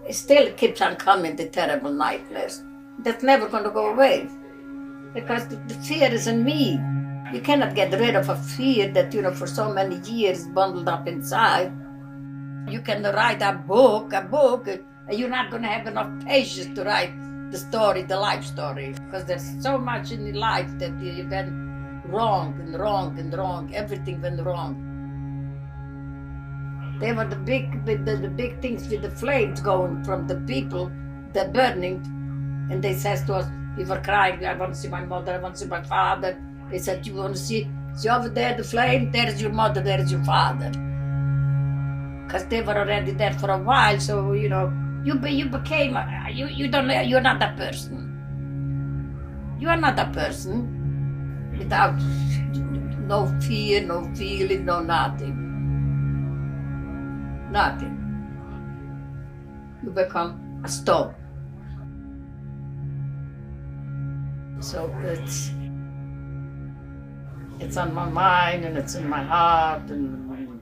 It still keeps on coming, the terrible nightmares. That's never going to go away. Because the fear is in me. You cannot get rid of a fear that, for so many years bundled up inside. You can write a book, and you're not going to have enough patience to write the story, the life story. Because there's so much in your life that you went wrong and wrong and wrong. Everything went wrong. They were the big things with the flames going from the people, the burning. And they says to us, we were crying, I want to see my mother, I want to see my father. They said, you want to see over there, the flame? There's your mother, there's your father. Because they were already there for a while, so, you became, you're not that person. You are not that person without no fear, no feeling, no nothing. Nothing. You become a stone. So it's on my mind and it's in my heart, and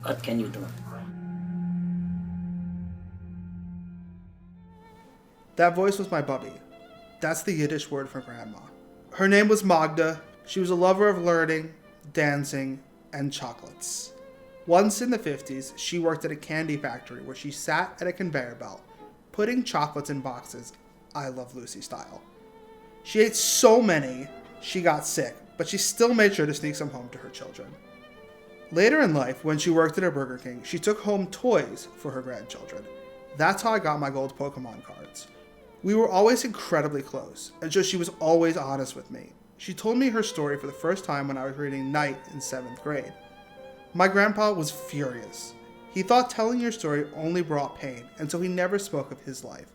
what can you do? That voice was my bubby. That's the Yiddish word for grandma. Her name was Magda. She was a lover of learning, dancing, and chocolates. Once in the 50s, she worked at a candy factory where she sat at a conveyor belt, putting chocolates in boxes, I Love Lucy style. She ate so many, she got sick, but she still made sure to sneak some home to her children. Later in life, when she worked at a Burger King, she took home toys for her grandchildren. That's how I got my gold Pokemon cards. We were always incredibly close, and so she was always honest with me. She told me her story for the first time when I was reading Night in 7th grade. My grandpa was furious. He thought telling your story only brought pain, and so he never spoke of his life.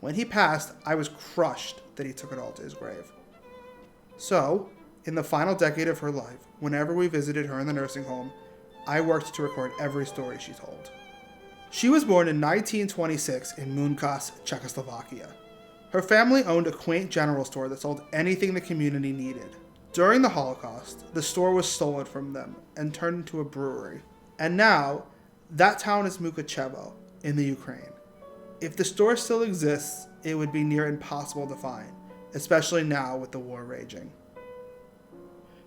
When he passed, I was crushed that he took it all to his grave. So, in the final decade of her life, whenever we visited her in the nursing home, I worked to record every story she told. She was born in 1926 in Munkas, Czechoslovakia. Her family owned a quaint general store that sold anything the community needed. During the Holocaust, the store was stolen from them and turned into a brewery. And now, that town is Mukachevo in the Ukraine. If the store still exists, it would be near impossible to find, especially now with the war raging.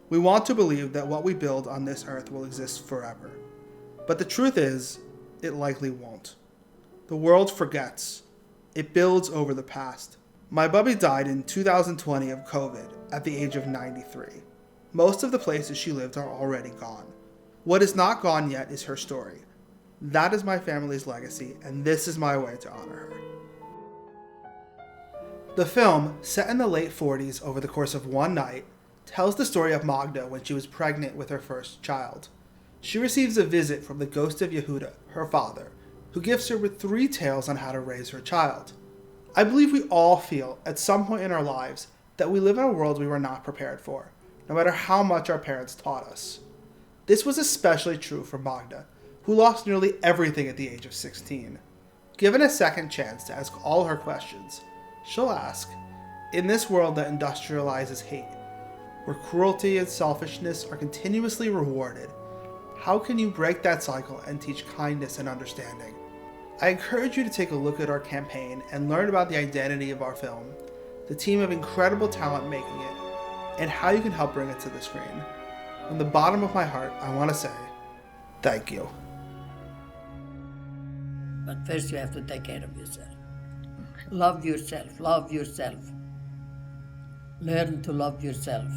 We want to believe that what we build on this earth will exist forever. But the truth is, it likely won't. The world forgets. It builds over the past. My bubby died in 2020 of COVID at the age of 93. Most of the places she lived are already gone. What is not gone yet is her story. That is my family's legacy, and this is my way to honor her. The film, set in the late 40s over the course of one night, tells the story of Magda when she was pregnant with her first child. She receives a visit from the ghost of Yehuda, her father, who gifts her with 3 tales on how to raise her child. I believe we all feel, at some point in our lives, that we live in a world we were not prepared for, no matter how much our parents taught us. This was especially true for Magda, who lost nearly everything at the age of 16. Given a second chance to ask all her questions, she'll ask, in this world that industrializes hate, where cruelty and selfishness are continuously rewarded, how can you break that cycle and teach kindness and understanding? I encourage you to take a look at our campaign and learn about the identity of our film, the team of incredible talent making it, and how you can help bring it to the screen. From the bottom of my heart, I want to say, thank you. But first you have to take care of yourself. Love yourself, love yourself. Learn to love yourself.